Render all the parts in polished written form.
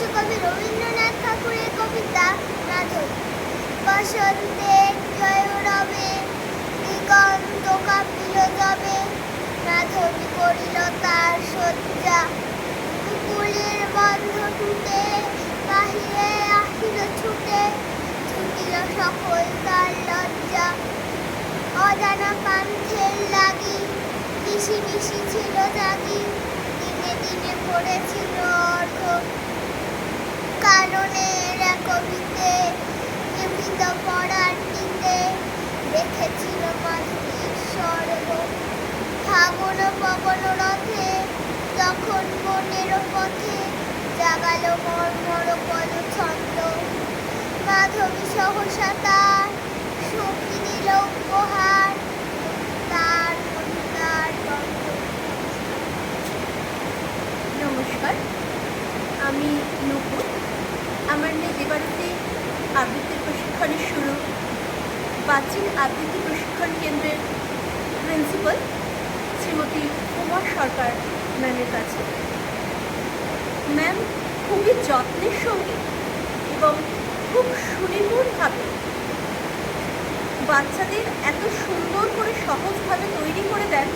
বিশ্বকবি রবীন্দ্রনাথ ঠাকুরের কবিতা মাধব। বসন্তে জয় রবে, দিগন্ত কাঁপিল যবে, মাধবী করিল তার শয্যা। মুকুলের বন্ধ টুটে, বাহিরে আহিল ছুটে, ছুটিল সকল তার লজ্জা। অজানা পান্থের লাগি, মিশি মিশি ছিল জাগি, দিনে দিনে পড়েছিল অর্ধ। কাননের কবিতে নিভৃত পড়ার নিতে, দেখেছিল মাধুরীর স্বর্গ। ফাগুন পবন রথে, তখন মনের পথে, জাগালো মর্মর পদছন্দ। মাধবী সহসা তার সঙ্গী দিল উপহার, তার কবিতার গন্ধ। নমস্কার, আমি নুপুর। আমার মেয়ে যে বাড়িতে আবৃত্তির প্রশিক্ষণের শুরু, বাচিন আবৃত্তি প্রশিক্ষণ কেন্দ্রের প্রিন্সিপাল শ্রীমতী কুমার সরকার ম্যামের কাছে। ম্যাম খুবই যত্নের সঙ্গে এবং খুব সুনিপুণভাবে বাচ্চাদের এত সুন্দর করে সহজভাবে তৈরি করে দেন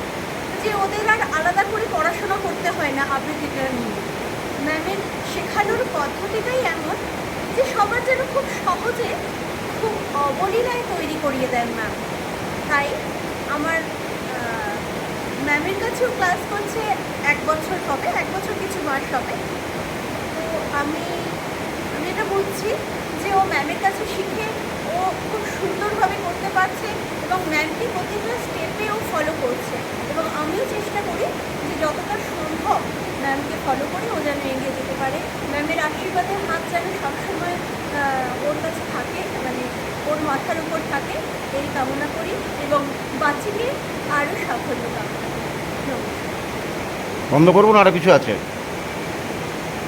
যে ওদের আর আলাদা করে পড়াশোনা করতে হয় না আবৃত্তিটা নিয়ে। ম্যামের শেখানোর পদ্ধতিটাই এমন যে সবার যেন খুব সহজে, খুব অবলীলায় তৈরি করিয়ে দেন ম্যাম। তাই আমার ম্যামের কাছেও ক্লাস করছে 1 বছর হবে, 1 বছর কিছু মাস হবে। তো আমি এটা বুঝছি যে ও ম্যামের কাছে শিখে ও খুব সুন্দরভাবে করতে পারছে এবং ম্যামকে প্রতিটা স্টেপে ও ফলো করছে, এবং আমিও চেষ্টা করি যে যতটা সম্ভব ম্যামকে ফলো করে ও যেন এগিয়ে যেতে পারে। ম্যামের আশীর্বাদের হাত যেন সবসময় ওর কাছে থাকে, মানে ওর মাথার উপর থাকে, এই কামনা করি এবং বাচ্চাকে আরও সাফল্য কামনা করি। নমস্কার। বন্ধ করবো না, আরও কিছু আছে?